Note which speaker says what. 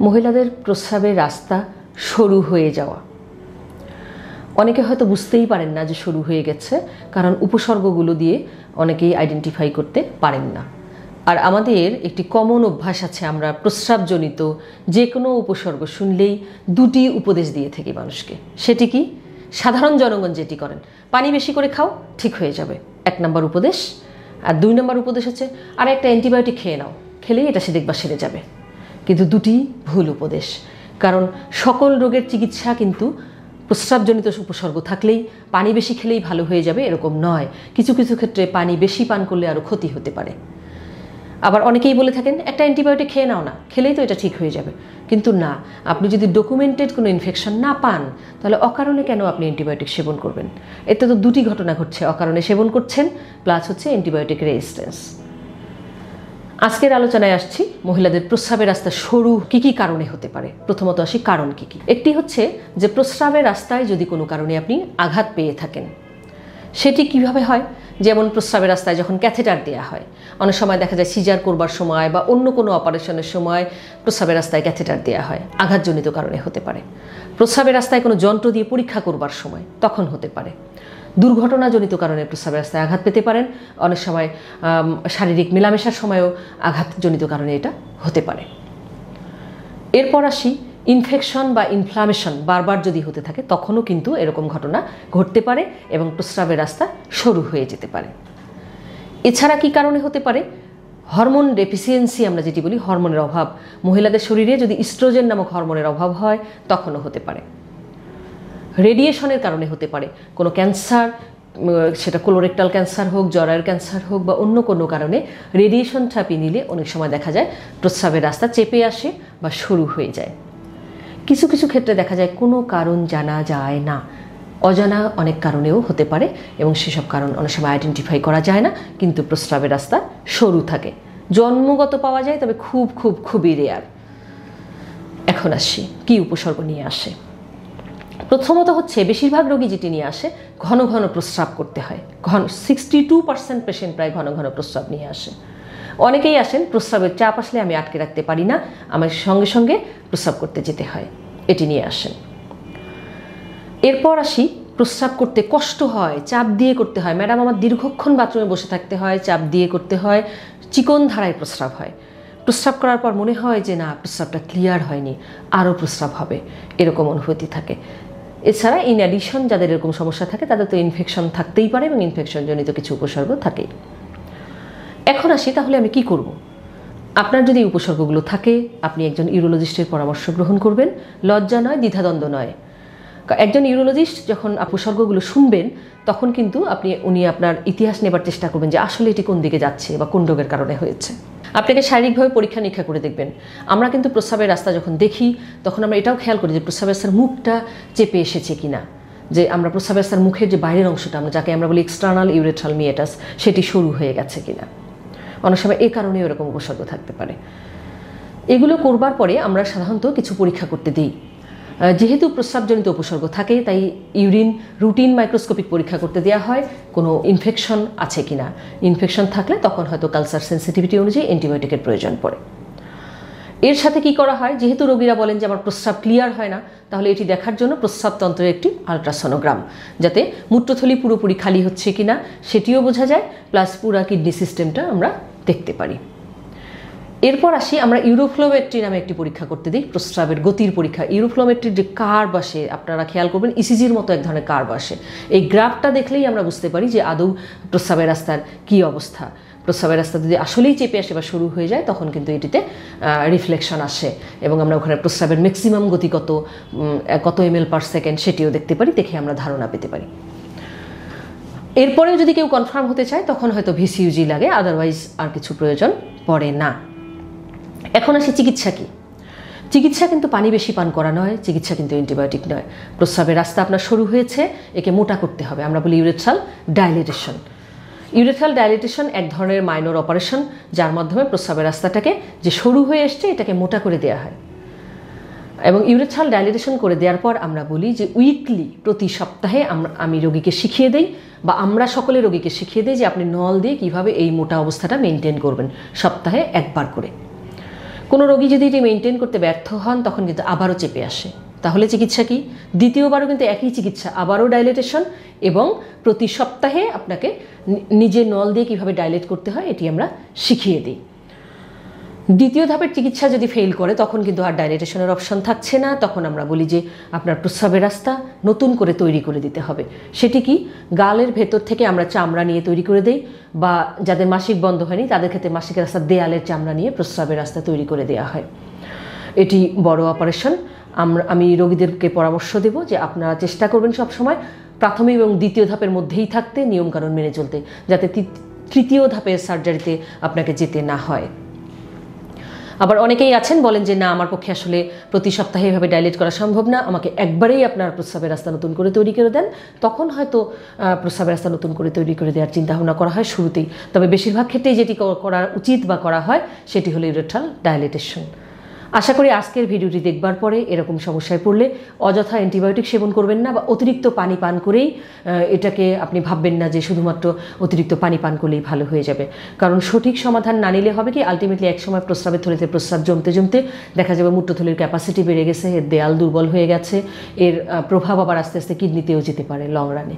Speaker 1: মহিলাদের প্রস্রাবের রাস্তা সরু হয়ে যাওয়া, অনেকে হয়তো বুঝতেই পারেন না যে সরু হয়ে গেছে, কারণ উপসর্গগুলো দিয়ে অনেকেই আইডেন্টিফাই করতে পারেন না। আর আমাদের একটি কমন অভ্যাস আছে, আমরা প্রস্রাবজনিত যে কোনো উপসর্গ শুনলেই দুটি উপদেশ দিয়ে থাকি মানুষকে। সেটি কি? সাধারণ জনগণ যেটি করেন, পানি বেশি করে খাও, ঠিক হয়ে যাবে, 1 নম্বর উপদেশ। আর 2 নম্বর উপদেশ হচ্ছে আর একটা অ্যান্টিবায়োটিক খেয়ে নাও, খেলেই এটা সে দেখবা সেরে যাবে। কিন্তু দুটি ভুল উপদেশ, কারণ সকল রোগের চিকিৎসা কিন্তু প্রস্রাবজনিত উপসর্গ থাকলেই পানি বেশি খেলেই ভালো হয়ে যাবে এরকম নয়। কিছু কিছু ক্ষেত্রে পানি বেশি পান করলে আরও ক্ষতি হতে পারে। আবার অনেকেই বলে থাকেন একটা অ্যান্টিবায়োটিক খেয়ে নাও না, খেলেই তো এটা ঠিক হয়ে যাবে। কিন্তু না, আপনি যদি ডকুমেন্টেড কোনো ইনফেকশন না পান, তাহলে অকারণে কেন আপনি অ্যান্টিবায়োটিক সেবন করবেন? এতে তো দুটি ঘটনা ঘটছে, অকারণে সেবন করছেন প্লাস হচ্ছে অ্যান্টিবায়োটিক রেজিস্ট্যান্স। আজকের আলোচনায় আসছি মহিলাদের প্রস্রাবের রাস্তা সরু কী কী কারণে হতে পারে। প্রথমত আসি কারণ কী কী। একটি হচ্ছে যে প্রস্রাবের রাস্তায় যদি কোনো কারণে আপনি আঘাত পেয়ে থাকেন, সেটি কিভাবে হয়? যেমন প্রস্রাবের রাস্তায় যখন ক্যাথেটার দেওয়া হয়, অনেক সময় দেখা যায় সিজার করবার সময় বা অন্য কোনো অপারেশনের সময় প্রস্রাবের রাস্তায় ক্যাথেটার দেওয়া হয়, আঘাতজনিত কারণে হতে পারে। প্রস্রাবের রাস্তায় কোনো যন্ত্র দিয়ে পরীক্ষা করবার সময় তখন হতে পারে। দুর্ঘটনাজনিত কারণে প্রস্রাবের রাস্তায় আঘাত পেতে পারেন, অনেক সময় শারীরিক মেলামেশার সময়ও আঘাতজনিত কারণে এটা হতে পারে। এরপর আসি ইনফেকশন বা ইনফ্লামেশন বারবার যদি হতে থাকে, তখনও কিন্তু এরকম ঘটনা ঘটতে পারে এবং প্রস্রাবের রাস্তা সরু হয়ে যেতে পারে। এছাড়া কি কারণে হতে পারে? হরমোন ডেফিসিয়েন্সি আমরা যেটি বলি, হরমোনের অভাব। মহিলাদের শরীরে যদি ইস্ট্রোজেন নামক হরমোনের অভাব হয় তখনও হতে পারে। রেডিয়েশনের কারণে হতে পারে, কোনো ক্যান্সার, সেটা কোলোরেক্টাল ক্যান্সার হোক, জরায়ুর ক্যান্সার হোক বা অন্য কোনো কারণে রেডিয়েশন থেরাপি নিলে অনেক সময় দেখা যায় প্রস্রাবের রাস্তা চেপে আসে বা সরু হয়ে যায়। কিছু কিছু ক্ষেত্রে দেখা যায় কোনো কারণ জানা যায় না, অজানা অনেক কারণেও হতে পারে এবং সেসব কারণ অনেক সময় আইডেন্টিফাই করা যায় না, কিন্তু প্রস্রাবের রাস্তা সরু থাকে। জন্মগত পাওয়া যায়, তবে খুব খুব খুবই রেয়ার। এখন আসি কি উপসর্গ নিয়ে আসে। প্রথমত হচ্ছে বেশিরভাগ রোগী যেটি নিয়ে আসে, ঘন ঘন প্রস্রাব করতে হয়। 62% পেশেন্ট প্রায় ঘন ঘন প্রস্রাব নিয়ে আসে। অনেকেই আসেন প্রস্রাবের চাপ আসলে আমি আটকে রাখতে পারি না, আমার সঙ্গে সঙ্গে প্রস্রাব করতে যেতে হয়, এটি নিয়ে আসেন। এরপর আসি প্রস্রাব করতে কষ্ট হয়, চাপ দিয়ে করতে হয়। ম্যাডাম আমার দীর্ঘক্ষণ বাথরুমে বসে থাকতে হয়, চাপ দিয়ে করতে হয়, চিকন ধারায় প্রস্রাব হয়। প্রস্রাব করার পর মনে হয় যে না, প্রস্রাবটা ক্লিয়ার হয়নি, আরও প্রস্রাব হবে, এরকম অনুভূতি থাকে। এছাড়া ইন অ্যাডিশন যাদের এরকম সমস্যা থাকে তাদের তো ইনফেকশন থাকতেই পারে এবং ইনফেকশনজনিত কিছু উপসর্গ থাকেই। এখন আসি তাহলে আমি কি করব। আপনার যদি উপসর্গগুলো থাকে, আপনি একজন ইউরোলজিস্টের পরামর্শ গ্রহণ করবেন। লজ্জা নয়, দ্বিধাদ্বন্দ্ব নয়। একজন ইউরোলজিস্ট যখন উপসর্গগুলো শুনবেন, তখন কিন্তু উনি আপনার ইতিহাস নেবার চেষ্টা করবেন যে আসলে এটি কোন দিকে যাচ্ছে বা কোন রোগের কারণে হয়েছে। আপনাকে শারীরিকভাবে পরীক্ষা নিরীক্ষা করে দেখবেন। আমরা কিন্তু প্রস্রাবের রাস্তা যখন দেখি, তখন আমরা এটাও খেয়াল করি যে প্রস্রাবের রাস্তার মুখটা চেপে এসেছে কিনা, যে আমরা প্রস্রাবের রাস্তার মুখের যে বাইরের অংশটা, যাকে আমরা বলি এক্সটার্নাল ইউরেথ্রাল মিয়েটাস, সেটি সরু হয়ে গেছে কিনা। অনেক সময় এই কারণে এরকম উপসর্গ থাকতে পারে। এগুলো করবার পরে আমরা সাধারণত কিছু পরীক্ষা করতে দিই। যেহেতু প্রস্রাবজনিত উপসর্গ থাকে, তাই ইউরিন রুটিন মাইক্রোস্কোপিক পরীক্ষা করতে দেওয়া হয় কোনো ইনফেকশন আছে কিনা। ইনফেকশন থাকলে তখন হয়তো কালচার সেন্সিটিভিটি অনুযায়ী অ্যান্টিবায়োটিকের প্রয়োজন পড়ে। এর সাথে কি করা হয়, যেহেতু রোগীরা বলেন যে আমার প্রস্রাব ক্লিয়ার হয় না, তাহলে এটি দেখার জন্য প্রস্রাবতন্ত্রের একটি আলট্রাসোনোগ্রাম, যাতে মূত্রথলি পুরোপুরি খালি হচ্ছে কিনা সেটিও বোঝা যায়, প্লাস পুরা কিডনি সিস্টেমটা আমরা দেখতে পারি। এরপর আসি আমরা ইউরোফ্লোমেট্রি নামে একটি পরীক্ষা করতে দিই, প্রস্রাবের গতির পরীক্ষা। ইউরোফ্লোমেট্রির যে কার্ভ আসে, আপনারা খেয়াল করবেন ইসিজির মতো এক ধরনের কার্ভ আসে। এই গ্রাফটা দেখলেই আমরা বুঝতে পারি যে আদৌ প্রস্রাবের রাস্তার কী অবস্থা। প্রস্রাবের রাস্তা যদি আসলেই চেপে আসে বা শুরু হয়ে যায়, তখন কিন্তু এটিতে রিফ্লেকশন আসে এবং আমরা ওখানে প্রস্রাবের ম্যাক্সিমাম গতি কত ml/s সেটিও দেখতে পারি, দেখে আমরা ধারণা পেতে পারি। এরপরেও যদি কেউ কনফার্ম হতে চায়, তখন হয়তো ভিসিইউজি লাগে, আদারওয়াইজ আর কিছু প্রয়োজন পড়ে না। এখন আসি চিকিৎসা কি। চিকিৎসা কিন্তু পানি বেশি পান করা নয়, চিকিৎসা কিন্তু অ্যান্টিবায়োটিক নয়। প্রস্রাবের রাস্তা আপনার সরু হয়েছে, একে মোটা করতে হবে, আমরা বলি ইউরেথ্রাল ডাইলেটেশন। ইউরেথ্রাল ডাইলেটেশন এক ধরনের মাইনর অপারেশন, যার মাধ্যমে প্রস্রাবের রাস্তাটাকে যে সরু হয়ে এসছে এটাকে মোটা করে দেওয়া হয়। এবং ইউরেথ্রাল ডাইলেটেশন করে দেওয়ার পর আমরা বলি যে উইকলি, প্রতি সপ্তাহে আমি রোগীকে শিখিয়ে দেই বা আমরা সকলে রোগীকে শিখিয়ে দিই যে আপনি নল দিয়ে কীভাবে এই মোটা অবস্থাটা মেনটেন করবেন, সপ্তাহে একবার করে। কোনো রোগী যদি এটি মেনটেন করতে ব্যর্থ হন তখন কিন্তু আবারও চেপে আসে। তাহলে চিকিৎসা কি? দ্বিতীয়বারও কিন্তু একই চিকিৎসা, আবারও ডাইলেটেশন, এবং প্রতি সপ্তাহে আপনাকে নিজের নল দিয়ে কীভাবে ডাইলেট করতে হয় এটি আমরা শিখিয়ে দিই। দ্বিতীয় ধাপের চিকিৎসা যদি ফেল করে তখন কিন্তু আর ডাইলেটেশনের অপশন থাকছে না, তখন আমরা বলি যে আপনার প্রস্রাবের রাস্তা নতুন করে তৈরি করে দিতে হবে। সেটি কি? গালের ভেতর থেকে আমরা চামড়া নিয়ে তৈরি করে দেই, বা যাদের মাসিক বন্ধ হয়নি তাদের ক্ষেত্রে মাসিক রাস্তা দেয়ালের চামড়া নিয়ে প্রস্রাবের রাস্তা তৈরি করে দেওয়া হয়। এটি বড় অপারেশন। আমি রোগীদেরকে পরামর্শ দেব যে আপনারা চেষ্টা করবেন সবসময় প্রাথমিক এবং দ্বিতীয় ধাপের মধ্যেই থাকতে, নিয়মকানুন মেনে চলতে, যাতে তৃতীয় ধাপের সার্জারিতে আপনাকে যেতে না হয়। আবার অনেকেই আছেন বলেন যে না, আমার পক্ষে আসলে প্রতি সপ্তাহে এভাবে ডাইলেট করা সম্ভব না, আমাকে একবারেই আপনার প্রস্রাবের রাস্তা নতুন করে তৈরি করে দেন। তখন হয়তো প্রস্রাবের রাস্তা নতুন করে তৈরি করে দেওয়ার চিন্তাভাবনা করা হয় শুরুতেই। তবে বেশিরভাগ ক্ষেত্রেই যেটি করা উচিত বা করা হয় সেটি হলো ইউরেথ্রাল ডাইলেটেশন। আশা করি আজকের ভিডিওটি দেখবার পরে এরকম সমস্যায় পড়লে অযথা অ্যান্টিবায়োটিক সেবন করবেন না, বা অতিরিক্ত পানি পান করেই এটাকে আপনি ভাববেন না যে শুধুমাত্র অতিরিক্ত পানি পান করলেই ভালো হয়ে যাবে। কারণ সঠিক সমাধান না নিলে হবে কি, আলটিমেটলি একসময় প্রস্রাবের থলিতে প্রস্রাব জমতে জমতে দেখা যাবে মূত্রথলির ক্যাপাসিটি বেড়ে গেছে, এর দেয়াল দুর্বল হয়ে গেছে, এর প্রভাব আবার আস্তে আস্তে কিডনিতেও যেতে পারে লং রানে।